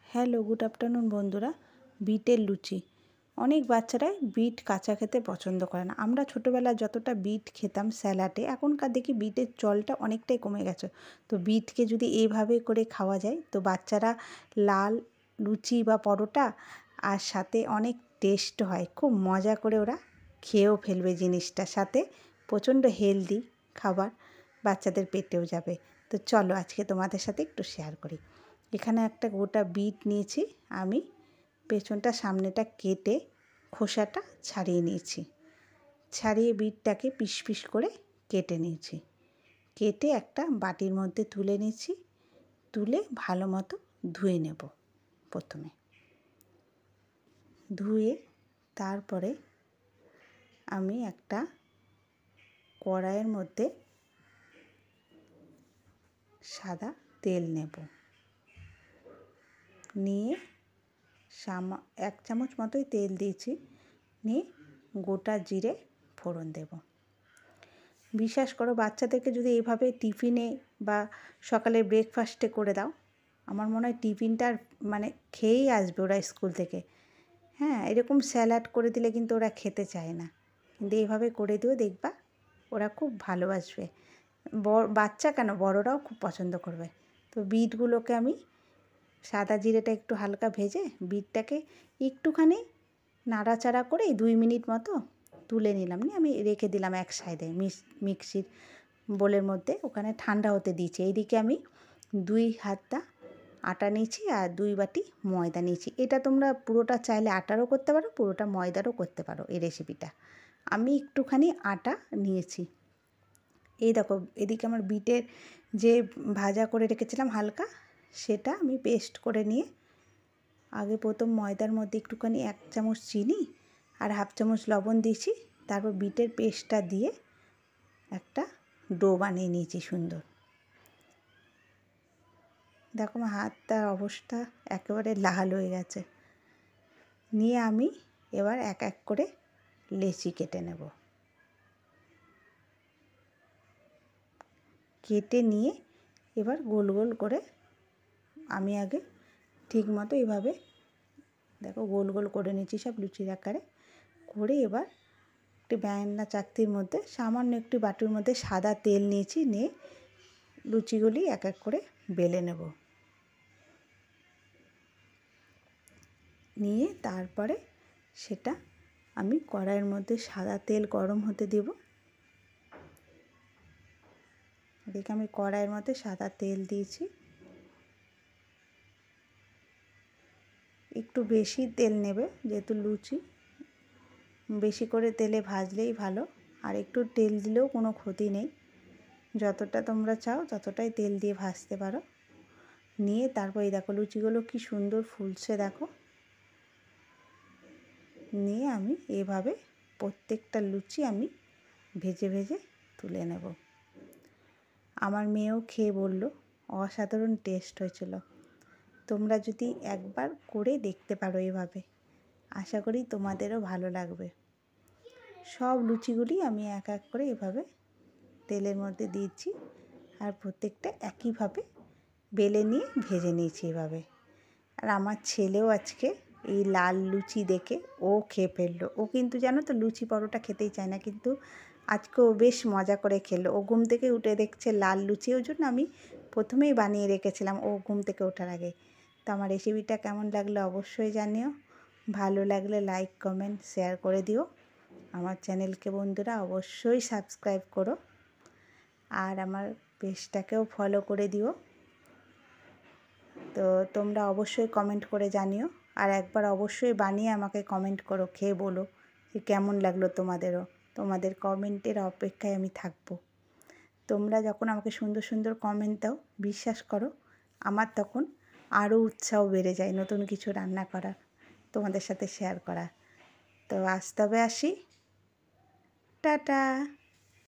Hello, good afternoon বন্ধুরা। বিটের লুচি। অনেক বাচ্চারাই বিট কাঁচা খেতে পছন্দ করে না। আমরা ছোটোবেলায় যতটা বিট খেতাম স্যালাডে, এখনকার দেখি বিটের চলটা অনেকটাই কমে গেছে। তো বিটকে যদি এইভাবে করে খাওয়া যায় তো বাচ্চারা লাল লুচি বা পরোটা আর সাথে অনেক টেস্ট হয়, খুব মজা করে ওরা খেয়েও ফেলবে জিনিসটা। সাথে প্রচণ্ড হেলদি খাবার, বাচ্চাদের পেটেও যাবে। তো চলো আজকে তোমাদের সাথে একটু শেয়ার করি। এখানে একটা গোটা বিট নিয়েছি আমি, পেছনটা সামনেটা কেটে খোসাটা ছাড়িয়ে নিয়েছি। ছাড়িয়ে বিটটাকে পিস পিস করে কেটে নিয়েছি। কেটে একটা বাটির মধ্যে তুলে নিয়েছি। তুলে ভালো মতো ধুয়ে নেব। প্রথমে ধুয়ে তারপরে আমি একটা কড়াইয়ের মধ্যে সাদা তেল নেব। নিয়ে 1 চামচ মতোই তেল দিয়েছি। নিয়ে গোটা জিরে ফোড়ন দেব। বিশ্বাস করো, বাচ্চাদেরকে যদি এইভাবে টিফিনে বা সকালে ব্রেকফাস্টে করে দাও, আমার মনে হয় টিফিনটার মানে খেয়েই আসবে ওরা স্কুল থেকে। হ্যাঁ, এরকম স্যালাড করে দিলে কিন্তু ওরা খেতে চায় না, কিন্তু এইভাবে করে দিও, দেখবা ওরা খুব ভালোবাসবে। বাচ্চা কেন, বড়রাও খুব পছন্দ করবে। তো বিটগুলোকে আমি সাদা জিরেটা একটু হালকা ভেজে বিটটাকে একটুখানি নাড়াচাড়া করে 2 মিনিট মতো তুলে নিলাম। নিয়ে আমি রেখে দিলাম এক সাইডে মিক্সির বোলের মধ্যে, ওখানে ঠান্ডা হতে দিয়েছি। এইদিকে আমি 2 হাতা আটা নিয়েছি আর 2 বাটি ময়দা নিয়েছি। এটা তোমরা পুরোটা চাইলে আটারও করতে পারো, পুরোটা ময়দারও করতে পারো এই রেসিপিটা। আমি একটুখানি আটা নিয়েছি। এই দেখো, এদিকে আমার বিটের যে ভাজা করে রেখেছিলাম হালকা, সেটা আমি পেস্ট করে নিয়ে আগে প্রথম ময়দার মধ্যে একটুখানি 1 চামচ চিনি আর 1/2 চামচ লবণ দিয়েছি। তারপর বিটের পেস্টটা দিয়ে একটা ডো বানিয়ে নিয়েছি সুন্দর। দেখো আমার হাতটার অবস্থা একেবারে লাল হয়ে গেছে। নিয়ে আমি এবার এক এক করে লেচি কেটে নেব। কেটে নিয়ে এবার গোল গোল করে আমি আগে ঠিক মতো এইভাবে দেখো গোল গোল করে নিচ্ছি সব লুচির আকারে। করে এবার একটি বেলনা চাকতির মধ্যে সামান্য একটু বাটির মধ্যে সাদা তেল নিয়েছি। নিয়ে লুচিগুলি এক এক করে বেলে নেব। নিয়ে তারপরে সেটা আমি কড়াইয়ের মধ্যে সাদা তেল গরম হতে দেব। এদিকে আমি কড়াইয়ের মধ্যে সাদা তেল দিয়েছি। একটু বেশি তেল নেবে, যেহেতু লুচি বেশি করে তেলে ভাজলেই ভালো। আর একটু তেল দিলেও কোনো ক্ষতি নেই, যতটা তোমরা চাও ততটাই তেল দিয়ে ভাজতে পারো। নিয়ে তারপর এই দেখো লুচিগুলো কি সুন্দর ফুলছে দেখো। নিয়ে আমি এভাবে প্রত্যেকটা লুচি আমি ভেজে ভেজে তুলে নেব। আমার মেয়েও খেয়ে বলল অসাধারণ টেস্ট হয়েছিল। তোমরা যদি একবার করে দেখতে পারো এভাবে, আশা করি তোমাদেরও ভালো লাগবে। সব লুচিগুলি আমি এক এক করে এভাবে তেলের মধ্যে দিয়েছি আর প্রত্যেকটা একইভাবে বেলে নিয়ে ভেজে নিয়েছি এভাবে। আর আমার ছেলেও আজকে এই লাল লুচি দেখে ও খেয়ে ফেললো। ও কিন্তু জানো তো লুচি পরোটা খেতেই চায় না, কিন্তু আজকে ও বেশ মজা করে খেলো। ও ঘুম থেকে উঠে দেখছে লাল লুচি, ওর জন্য আমি প্রথমেই বানিয়ে রেখেছিলাম ও ঘুম থেকে ওঠার আগে। তো আমার রেসিপিটা কেমন লাগলো অবশ্যই জানিও। ভালো লাগলে লাইক কমেন্ট শেয়ার করে দিও। আমার চ্যানেলকে বন্ধুরা অবশ্যই সাবস্ক্রাইব করো আর আমার পেজটাকেও ফলো করে দিও। তো তোমরা অবশ্যই কমেন্ট করে জানিও। আর একবার অবশ্যই বানিয়ে আমাকে কমেন্ট করো, খেয়ে বলো যে কেমন লাগলো তোমাদেরও। তোমাদের কমেন্টের অপেক্ষায় আমি থাকবো। তোমরা যখন আমাকে সুন্দর সুন্দর কমেন্ট দাও, বিশ্বাস করো আমার তখন আরও উৎসাহ বেড়ে যায় নতুন কিছু রান্না করার, তোমাদের সাথে শেয়ার করা। তো আজ তবে আসি, টাটা।